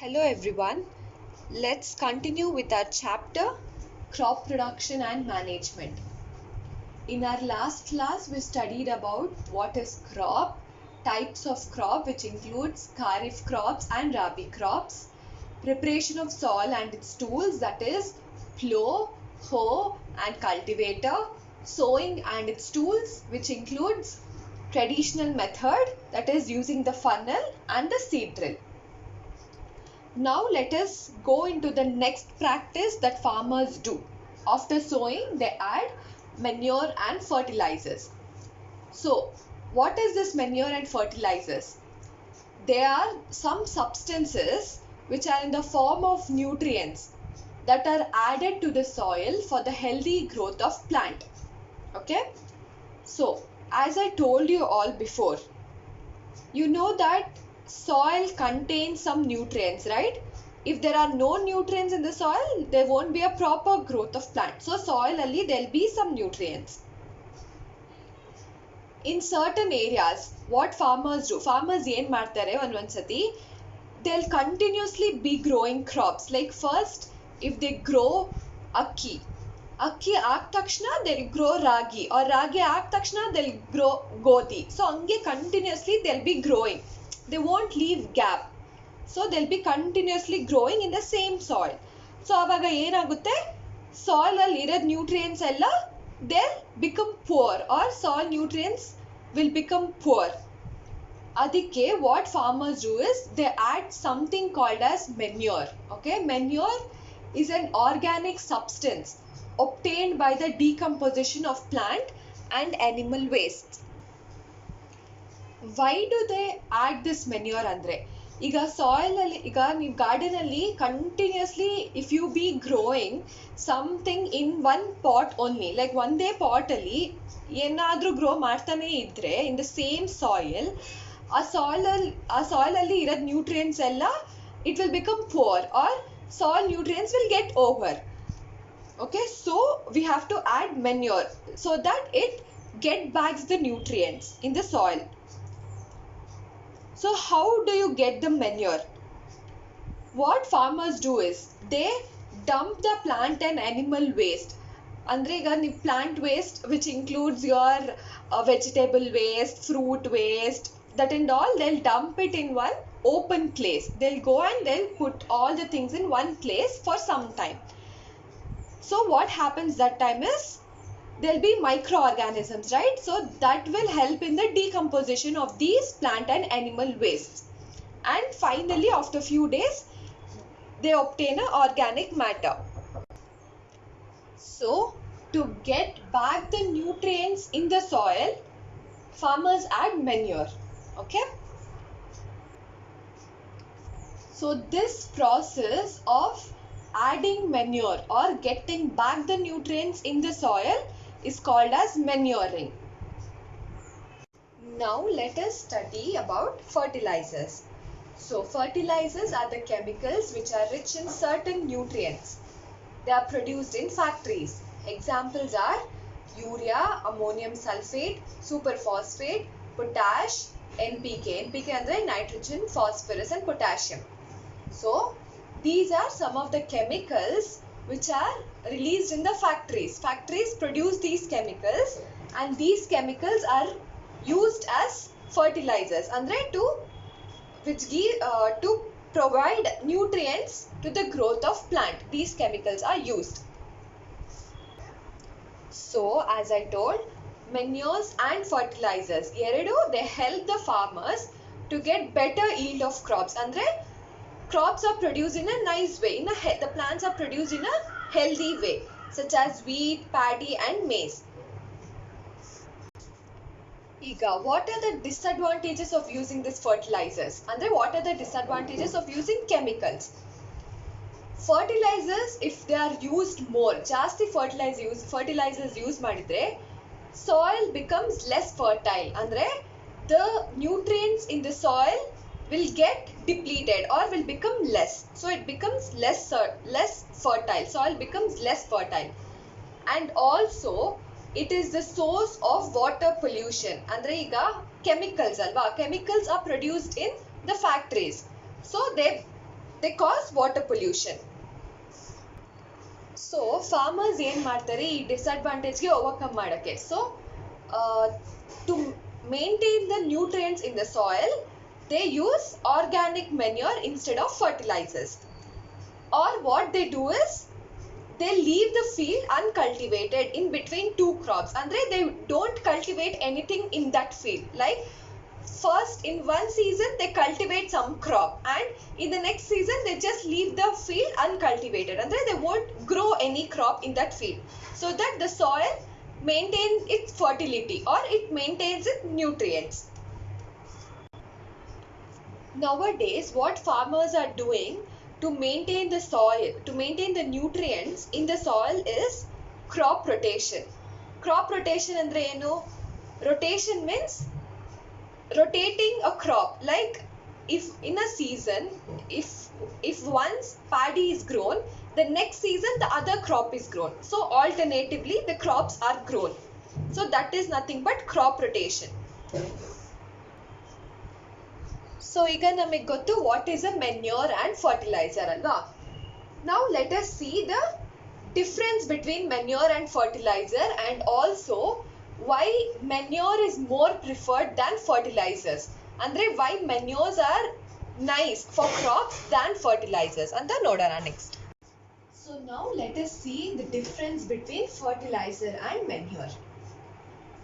Hello everyone, let's continue with our chapter Crop Production and Management. In our last class we studied about what is crop, types of crop which includes kharif crops and rabi crops, preparation of soil and its tools, that is plow, hoe and cultivator, sowing and its tools which includes traditional method, that is using the funnel and the seed drill. Now let us go into the next practice that farmers do. After sowing, they add manure and fertilizers. So, what is this manure and fertilizers? They are some substances which are in the form of nutrients that are added to the soil for the healthy growth of plant. Okay? So, as I told you all before, you know that soil contains some nutrients, right? If there are no nutrients in the soil, there won't be a proper growth of plant. So soil alli there will be some nutrients. In certain areas, what farmers do, farmers ಏನು ಮಾಡ್ತಾರೆ ಒಂದೊಂದ್ಸತಿ, they'll continuously be growing crops. Like first, if they grow akki ಆದ ತಕ್ಷಣ they'll grow ragi, or ragi ಆದ ತಕ್ಷಣ they'll grow ಗೋಧಿ. So ಹಂಗೆ continuously they'll be growing. They won't leave gap. So they'll be continuously growing in the same soil. So ಆವಾಗ ಏನಾಗುತ್ತೆ, soil ಅಲ್ಲಿ ಇರೋ nutrients ಎಲ್ಲ they'll become poor, or soil nutrients will become poor. ಅದಕ್ಕೆ what farmers do is they add something called as manure. Okay, manure is an organic substance obtained by the decomposition of plant and animal waste. Why do they add this manure andre, ಈಗ soil ಅಲ್ಲಿ, ಈಗ ನೀವು garden ಅಲ್ಲಿ continuously if you be growing something in one pot only, like ಒಂದೇ pot ಅಲ್ಲಿ ಏನಾದ್ರೂ grow ಮಾಡ್ತಾನೆ ಇದ್ರೆ ಇನ್ ದ ಸೇಮ್ ಸಾಯಿಲ್, ಆ ಸಾಯಿಲ್ ಅಲ್ಲಿ ಇರೋ ನ್ಯೂಟ್ರಿಯೆಂಟ್ಸ್ ಎಲ್ಲ it will become poor, our soil nutrients will get over. Okay, so we have to add manure so that it get back the nutrients in the soil. So how do you get the manure? What farmers do is they dump the plant and animal waste. Andre ಈಗ ನೀವು plant waste, which includes your vegetable waste, fruit waste, that and all, they'll dump it in one open place. They'll go and they'll put all the things in one place for some time. So what happens that time is there'll be microorganisms, right? So that will help in the decomposition of these plant and animal wastes. And finally, after few days, they obtain an organic matter. So to get back the nutrients in the soil, farmers add manure. Okay? So this process of adding manure or getting back the nutrients in the soil is called as manuring. Now let us study about fertilizers. So fertilizers are the chemicals which are rich in certain nutrients. They are produced in factories. Examples are urea, ammonium sulfate, superphosphate, potash, NPK. NPK andre nitrogen, phosphorus and potassium. So these are some of the chemicals which are released in the factories. Factories produce these chemicals and these chemicals are used as fertilizers, andre to provide nutrients to the growth of plant. These chemicals are used. So as I told, manures and fertilizers eradu they help the farmers to get better yield of crops. Andre crops are produced in a nice way, the plants are produced in a healthy way, such as wheat, paddy and maize. Iga, what are the disadvantages of using these fertilizers? Andre what are the disadvantages of using chemicals? Fertilizers, if they are used more, ಜಾಸ್ತಿ fertilizers use ಮಾಡಿದ್ರೆ soil becomes less fertile. Andre the nutrients in the soil will get depleted or will become less. So it becomes less fertile. Soil becomes less fertile. And also it is the source of water pollution. Andre iga chemicals alva, chemicals are produced in the factories. So they they cause water pollution. So farmers ಏನು ಮಾಡ್ತಾರೆ ಈ ಡಿಸ್ಅಡ್ವಾಂಟೇಜ್ಗೆ overcome ಮಾಡೋಕ್ಕೆ. So to maintain the nutrients in the soil, they use organic manure instead of fertilizers. Or what they do is they leave the field uncultivated in between two crops. Andre they don't cultivate anything in that field. Like first in one season they cultivate some crop, and in the next season they just leave the field uncultivated. Andre they won't grow any crop in that field, so that the soil maintains its fertility or it maintains its nutrients. Nowadays what farmers are doing to maintain the soil, to maintain the nutrients in the soil, is crop rotation. Crop rotation andre enu? Rotation means rotating a crop. Like if in a season, if once paddy is grown, the next season the other crop is grown. So alternatively the crops are grown. So that is nothing but crop rotation. So ಈಗ ನಮಗೆ ಗೊತ್ತು what is a manure and fertilizer ಅಲ್ವಾ. Now let us see the difference between manure and fertilizer, and also why manure is more preferred than fertilizers. Andre why manures are nice for crops than fertilizers ಅಂತ ನೋಡೋಣ next. So now let us see the difference between fertilizer and manure.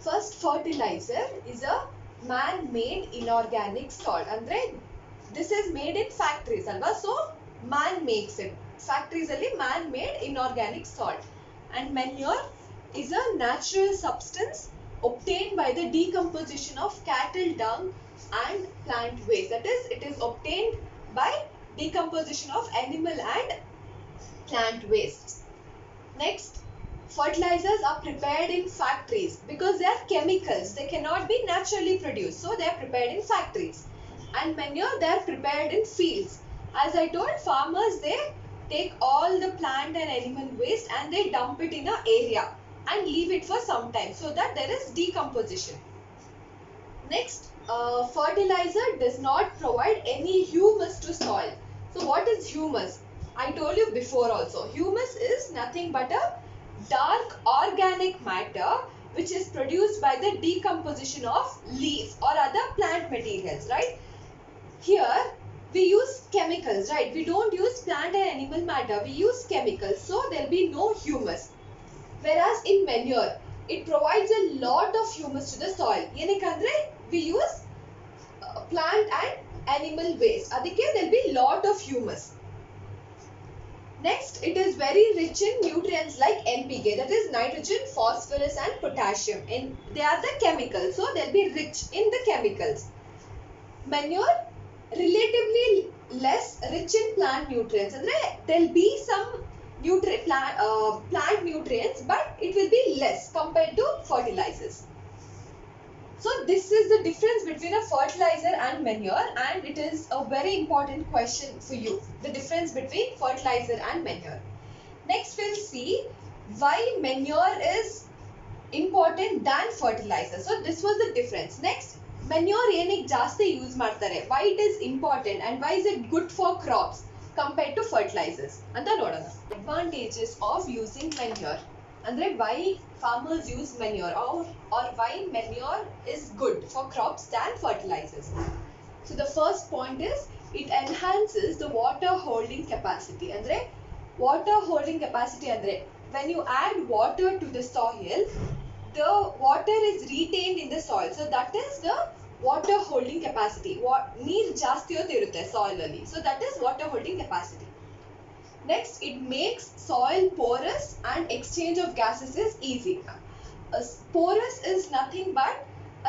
First, fertilizer is a man-made inorganic salt. Andre this is made in factories alva, so man makes it. Factories alli man-made inorganic salt. And manure is a natural substance obtained by the decomposition of cattle dung and plant waste. That is, it is obtained by decomposition of animal and plant waste. Next, fertilizers are prepared in factories because they are chemicals. They cannot be naturally produced, so they are prepared in factories. And manure, they are prepared in fields. As I told, farmers, they take all the plant and animal waste and they dump it in an area and leave it for some time so that there is decomposition. Next, fertilizer does not provide any humus to soil. So what is humus? I told you before also, humus is nothing but a dark organic matter which is produced by the decomposition of leaf or other plant materials, right? Here we use chemicals, right? We don't use plant and animal matter, we use chemicals, so there will be no humus. Whereas in manure, it provides a lot of humus to the soil. Yenekandre we use plant and animal waste, adike there will be lot of humus. Next, it is very rich in nutrients like NPK, that is nitrogen, phosphorus and potassium, and they are the chemicals, so they will be rich in the chemicals. Manure relatively less rich in plant nutrients. There will be some plant nutrients, but it will be less compared to fertilizers. So this is the difference between a fertilizer and manure, and it is a very important question for you, the difference between fertilizer and manure. Next we'll see why manure is important than fertilizer. So this was the difference. Next, manure ಏನಕ್ಕೆ ಜಾಸ್ತಿ use ಮಾಡ್ತಾರೆ, why it is important and why is it good for crops compared to fertilizers ಅಂತ ನೋಡೋಣ. Advantages of using manure, andre why farmers use manure, or why manure is good for crops than fertilizers. So the first point is it enhances the water holding capacity. Andre water holding capacity andre when you add water to the soil, the water is retained in the soil, so that is the water holding capacity. ನೀರು ಜಾಸ್ತಿ ಹೊತ್ತು ಇರುತ್ತೆ soil ಅಲ್ಲಿ, so that is water holding capacity. Next, it makes soil porous and exchange of gases is easy. Porous is nothing but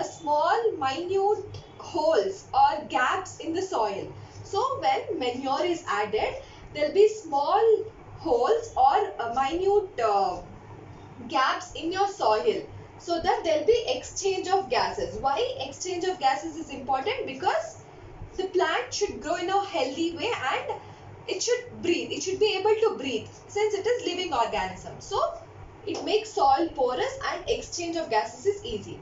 a small minute holes or gaps in the soil. So when manure is added, there will be small holes or minute gaps in your soil, so that there will be exchange of gases. Why exchange of gases is important? Because the plant should grow in a healthy way and it should breathe. It should be able to breathe since it is living organism. So it makes soil porous and exchange of gases is easy.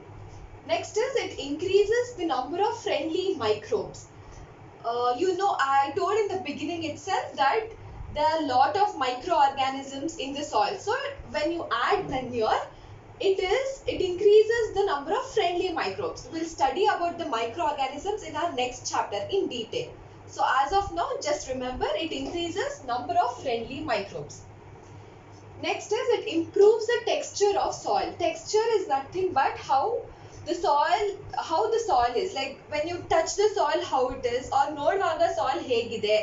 Next is it increases the number of friendly microbes. I told in the beginning itself that there are a lot of microorganisms in the soil. So when you add manure, it increases the number of friendly microbes. We'll study about the microorganisms in our next chapter in detail. So as of now, just remember it increases number of friendly microbes. Next is it improves the texture of soil. Texture is nothing but how the soil is. Like when you touch the soil, how it is, or ನೋಡುವಾಗ soil ಹೇಗಿದೆ.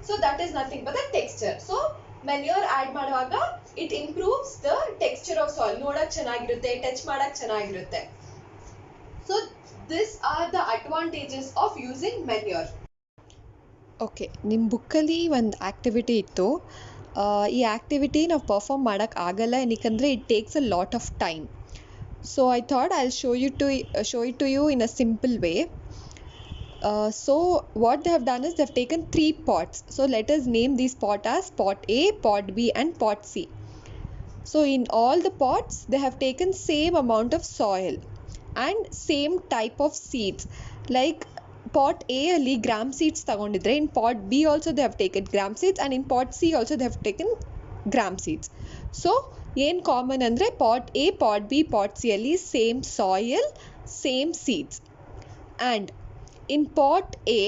So that is nothing but the texture. So manure add ಮಾಡುವಾಗ it improves the texture of soil. ನೋಡಕ್ಕೆ ಚೆನ್ನಾಗಿರುತ್ತೆ, touch ಮಾಡಕ್ಕೆ ಚೆನ್ನಾಗಿರುತ್ತೆ. So these are the advantages of using manure. Okay, ನಿಮ್ಮ ಬುಕ್ಕಲ್ಲಿ ಒಂದು ಆ್ಯಕ್ಟಿವಿಟಿ ಇತ್ತು. ಈ ಆ್ಯಕ್ಟಿವಿಟಿ ನಾವು ಪರ್ಫಾರ್ಮ್ ಮಾಡೋಕ್ಕೆ ಆಗಲ್ಲ, ಏನಕ್ಕಂದರೆ it takes a lot of time. So I thought I show it to you in a simple way. So what they have done is they have taken 3 pots. So let us name these pots as pot A, pot B and pot C. So in all the pots they have taken same amount of soil and same type of seeds. Like pot A ಅಲ್ಲಿ gram seeds ತಗೊಂಡಿದ್ರೆ, in pot B also they have taken gram seeds and in pot C also they have taken gram seeds. So ಏನು common ಅಂದರೆ pot A, pot B, pot C ಅಲ್ಲಿ same soil, same seeds. And in pot A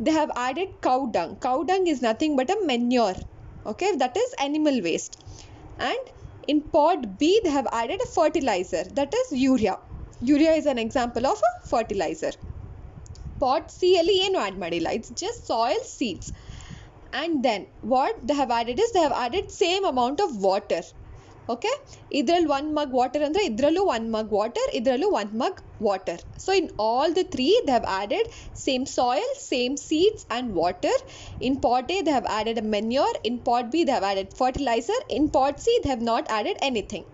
they have added cow dung. Cow dung is nothing but a manure, okay, that is animal waste. And in pot B they have added a fertilizer, that is urea. Urea is an example of a fertilizer. Pot C ಅಲ್ಲಿ ಏನು add ಮಾಡಿಲ್ಲ, it's just soil, seeds. And then what they have added is they have added same amount of water. Okay, ಇದರಲ್ಲಿ 1 mug water ಅಂದರೆ ಇದರಲ್ಲೂ 1 mug water, ಇದರಲ್ಲೂ 1 mug water. So in all the 3 they have added same soil, same seeds and water. In pot A they have added a manure, in pot B they have added fertilizer, in pot C they have not added anything.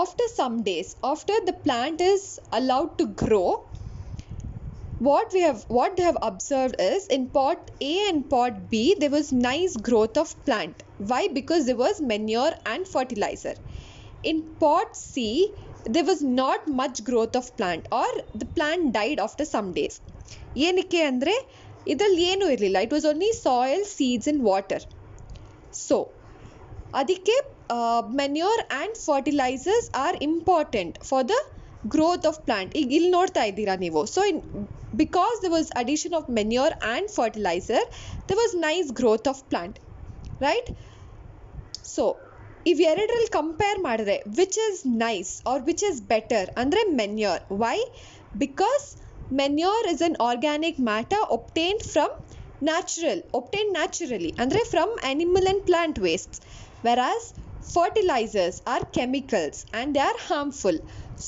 After some days, after the plant is allowed to grow, what they have observed is in pot A and pot B there was nice growth of plant. Why? Because there was manure and fertilizer. In pot C there was not much growth of plant, or the plant died after some days. ಏನಕ್ಕೆ ಅಂದರೆ ಇದರಲ್ಲಿ ಏನೂ ಇರಲಿಲ್ಲ, it was only soil, seeds and water. So ಅದಕ್ಕೆ manure and fertilizers are important for the growth of plant. ಈಗ ಇಲ್ಲಿ ನೋಡ್ತಾ ಇದ್ದೀರಾ ನೀವು. So because there was addition of manure and fertilizer, there was nice growth of plant, right? So ಇವೆರಡರಲ್ಲಿ compare ಮಾಡಿದ್ರೆ which is nice or which is better ಅಂದರೆ manure. Why? Because manure is an organic matter obtained naturally ಅಂದರೆ from animal and plant wastes, whereas fertilizers are chemicals and they are harmful.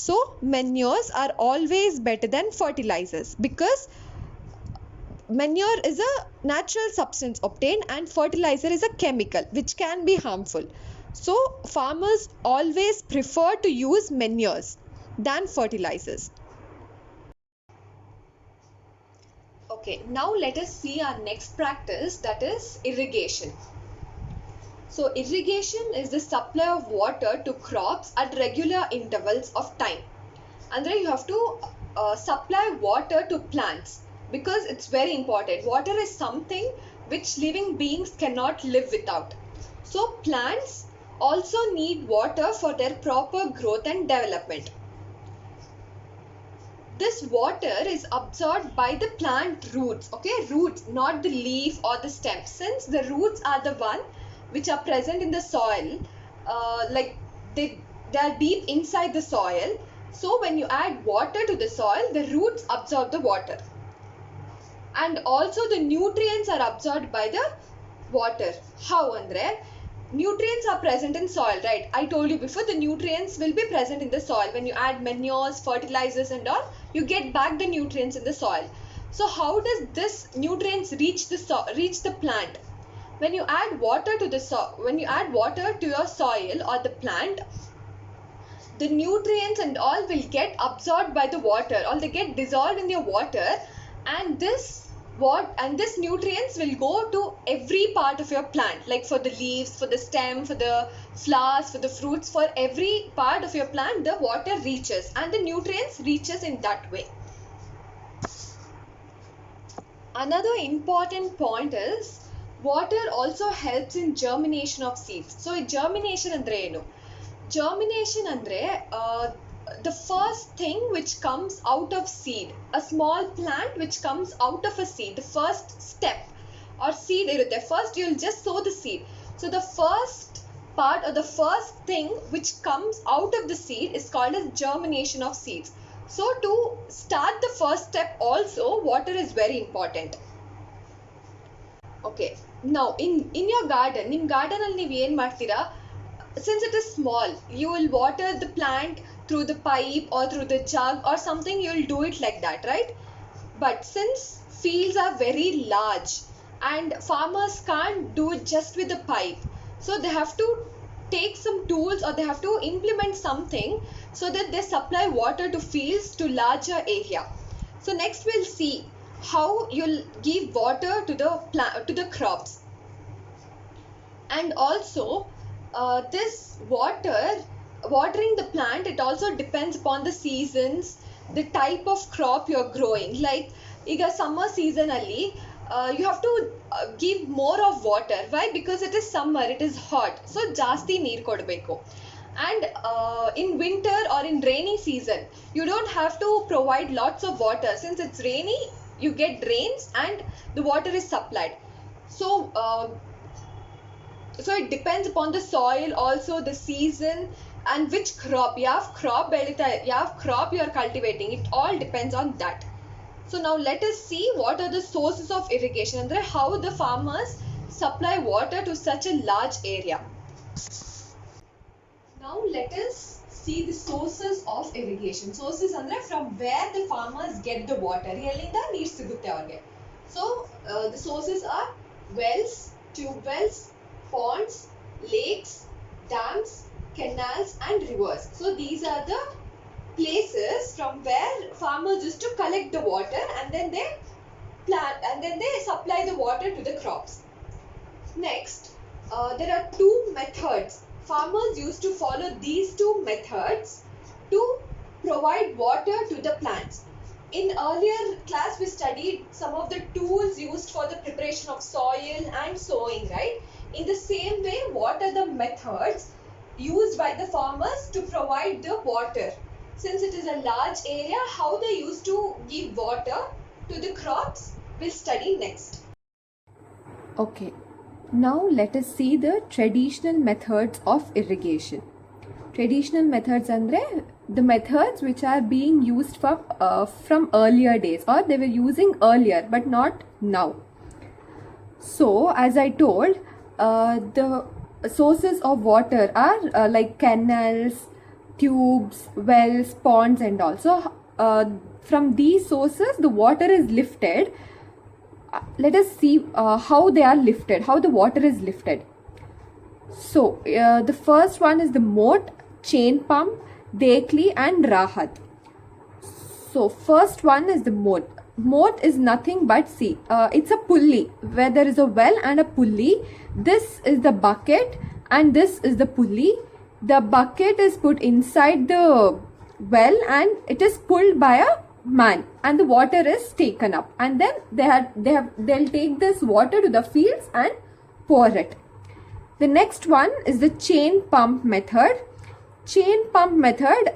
So manures are always better than fertilizers because manure is a natural substance obtained and fertilizer is a chemical which can be harmful. So farmers always prefer to use manures than fertilizers. Okay, now let us see our next practice, that is irrigation. So irrigation is the supply of water to crops at regular intervals of time. Andre you have to supply water to plants because it's very important. Water is something which living beings cannot live without. So plants also need water for their proper growth and development. This water is absorbed by the plant roots, okay, roots, not the leaf or the stem. Since the roots are the one which are present in the soil, like they are deep inside the soil. So when you add water to the soil, the roots absorb the water, and also the nutrients are absorbed by the water. How andre nutrients are present in soil, right? I told you before, the nutrients will be present in the soil. When you add manures, fertilizers and all, you get back the nutrients in the soil. So how does this nutrients reach the plant? When you add water to your soil or the plant, the nutrients and all will get absorbed by the water, or they get dissolved in your water, and this nutrients will go to every part of your plant, like for the leaves, for the stem, for the flowers, for the fruits, for every part of your plant the water reaches and the nutrients reaches in that way. Another important point is water also helps in germination of seeds. So germination andre enu? Germination andre the first thing which comes out of seed, a small plant which comes out of a seed, the first step or seed irutte. First you'll just sow the seed. So the first part or the first thing which comes out of the seed is called as germination of seeds. So to start the first step also, water is very important. Okay, now in your garden, ನಿಮ್ಮ garden ಅಲ್ಲಿ ನೀವು ಏನು ಮಾಡ್ತೀರಾ? Since it is small, you will water the plant through the pipe or through the jug or something. You will do it like that, right? But since fields are very large and farmers can't do it just with the pipe, so they have to take some tools or they have to implement something so that they supply water to fields to larger area. So next we'll see how you'll give water to the crops. And also this watering the plant, it also depends upon the seasons, the type of crop you're growing. Like ಈಗ summer season ಅಲ್ಲಿ you have to give more of water. Why? Because it is summer, it is hot, so ಜಾಸ್ತಿ ನೀರು ಕೊಡಬೇಕು. And in winter or in rainy season, you don't have to provide lots of water. Since it's rainy, you get rains and the water is supplied. So it depends upon the soil, also the season, and which crop you have crop you are cultivating. It all depends on that. So now let us see what are the sources of irrigation and how the farmers supply water to such a large area. Now let us see the sources of irrigation. Sources andre from where the farmers get the water. Ellinda neer sigutte avarge. So the sources are wells, tube wells, ponds, lakes, dams, canals and rivers. So these are the places from where farmers used to collect the water and then they plant and then they supply the water to the crops. Next, there are two methods. Farmers used to follow these two methods to provide water to the plants. In earlier class we studied some of the tools used for the preparation of soil and sowing, right? In the same way, what are the methods used by the farmers to provide the water? Since it is a large area, how they used to give water to the crops, we'll study next. Okay, now let us see the traditional methods of irrigation. Traditional methods andre the methods which are being used from earlier days, or they were using earlier but not now. So as I told, the sources of water are like canals, tubes, wells, ponds and also from these sources the water is lifted. Let us see how they are lifted, how the water is lifted. So the first one is the moat, chain pump, Dekli and Rahat. So first one is the moat. Moat is nothing but, see, it's a pulley where there is a well and a pulley. This is the bucket and this is the pulley. The bucket is put inside the well and it is pulled by a man and the water is taken up, and then they'll take this water to the fields and pour it. The next one is the chain pump method. Chain pump method,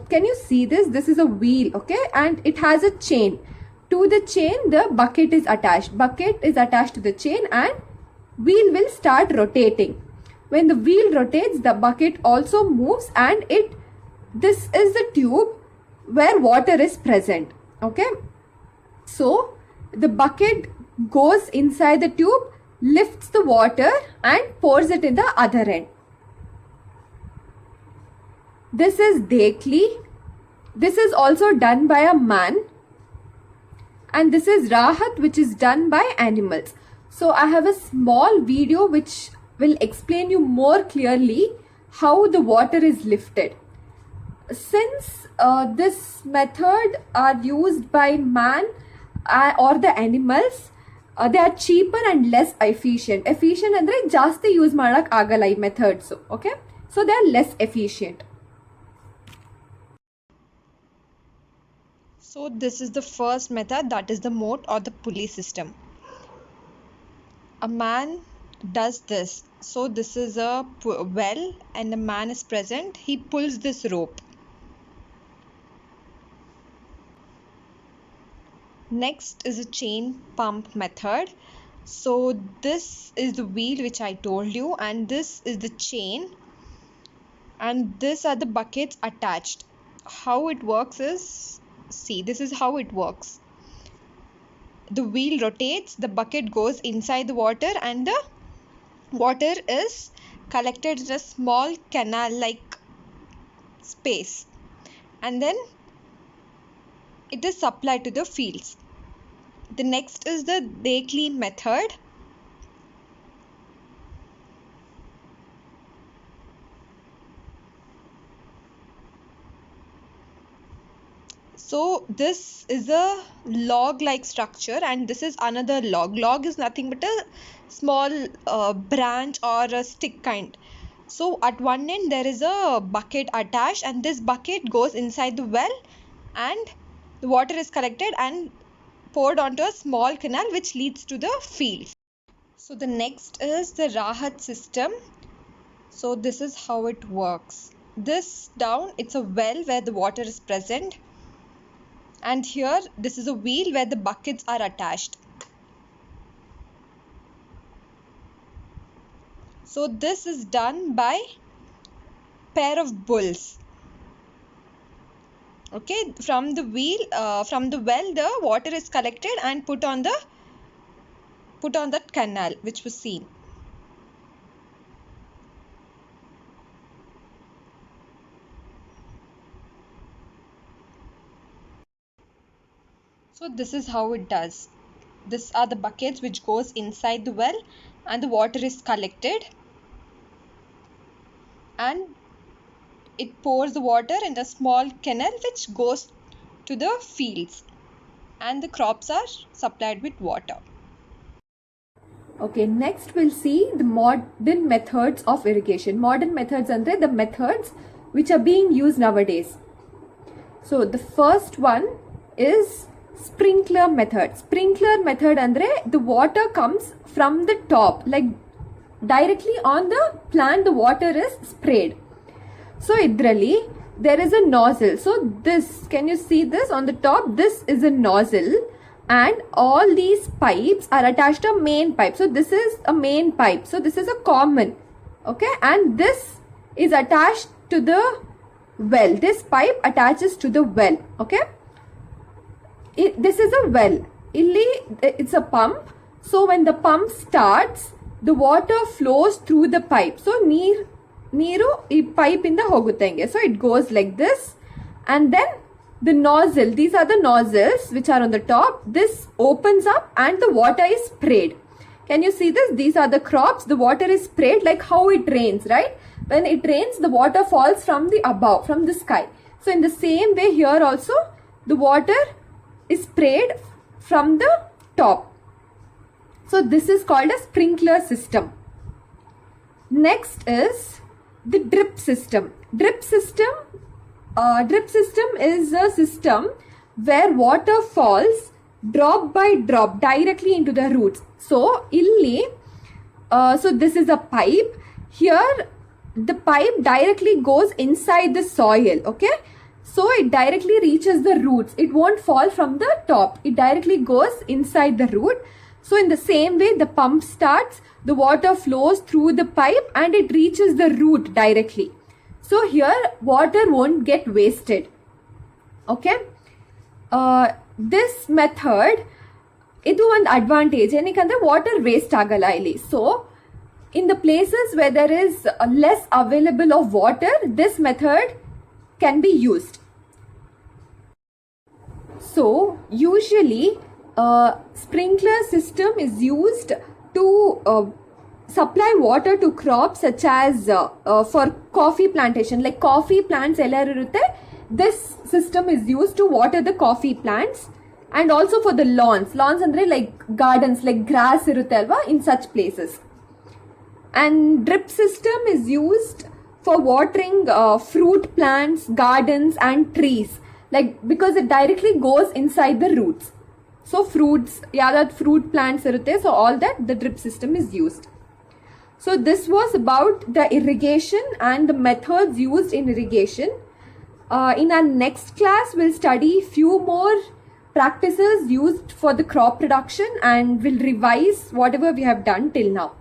can you see this? This is a wheel, okay, and it has a chain. To the chain the bucket is attached. Bucket is attached to the chain and wheel will start rotating. When the wheel rotates, the bucket also moves and this is the tube where water is present, okay. So the bucket goes inside the tube, lifts the water and pours it in the other end. This is Dekli. This is also done by a man. And this is Rahat, which is done by animals. So I have a small video which will explain you more clearly how the water is lifted. Since this method are used by man or the animals, they are cheaper and less efficient. Efficient andre ಜಾಸ್ತಿ use ಮಾಡಕ್ ಆಗಲ್ಲ ಈ methods, okay? So they are less efficient. So this is the first method, that is the moat or the pulley system. A man does this. So this is a well and a man is present. He pulls this rope. Next is a chain pump method. So this is the wheel which I told you, and this is the chain, and these are the buckets attached. How it works is, see, this is how it works. The wheel rotates, the bucket goes inside the water, and the water is collected in a small canal like space, and then it is supplied to the fields. The next is the day clean method. So this is a log like structure, and this is another log. Log is nothing but a small branch or a stick kind. So at one end there is a bucket attached, and this bucket goes inside the well, and the water is collected and poured onto a small canal which leads to the fields. So the next is the Rahat system. So this is how it works. This down, it's a well where the water is present, and here this is a wheel where the buckets are attached. So this is done by pair of bulls. Okay, from the wheel, from the well, the water is collected and put on that canal which was seen. So this is how it does. These are the buckets which goes inside the well, and the water is collected, and it pours the water in a small canal which goes to the fields, and the crops are supplied with water. Okay, next we'll see the modern methods of irrigation. Modern methods andre the methods which are being used nowadays. So the first one is sprinkler method. Sprinkler method andre the water comes from the top, like directly on the plant the water is sprayed. So idrali there is a nozzle. So this, can you see this on the top? This is a nozzle, and all these pipes are attached to a main pipe. So this is a main pipe. So this is a common, okay, and this is attached to the well. This pipe attaches to the well, okay. This is a well. It's a pump. So when the pump starts, the water flows through the pipe. So ನೀರು ಈ pipe ಇಂದ ಹೋಗುತ್ತೆ ಹಂಗೆ. So it goes like this, and then the nozzle, these are the nozzles which are on the top. This opens up and the water is sprayed. Can you see this? These are the crops. The water is sprayed like how it rains, right? When it rains, the water falls from the above, from the sky. So in the same way here also, the water is sprayed from the top. So this is called a sprinkler system. Next is the drip system. Drip system is a system where water falls drop by drop directly into the roots. So so this is a pipe. Here the pipe directly goes inside the soil, okay. So it directly reaches the roots. It won't fall from the top. It directly goes inside the root. So in the same way, the pump starts, the water flows through the pipe and it reaches the root directly. So here water won't get wasted. Okay. This method, idu one advantage. Enikandre water waste agala illi. So in the places where there is less available of water, this method can be used. So usually sprinkler system is used to supply water to crops such as for coffee plantation, like coffee plants ella irutte. This system is used to water the coffee plants, and also for the lawns andre like gardens, like grass irutte alva, in such places. And drip system is used for watering fruit plants, gardens and trees. like because it directly goes inside the roots. So fruits, that fruit plants irutte, so all that the drip system is used. So this was about the irrigation and the methods used in irrigation. In our next class, we'll study few more practices used for the crop production and we'll revise whatever we have done till now.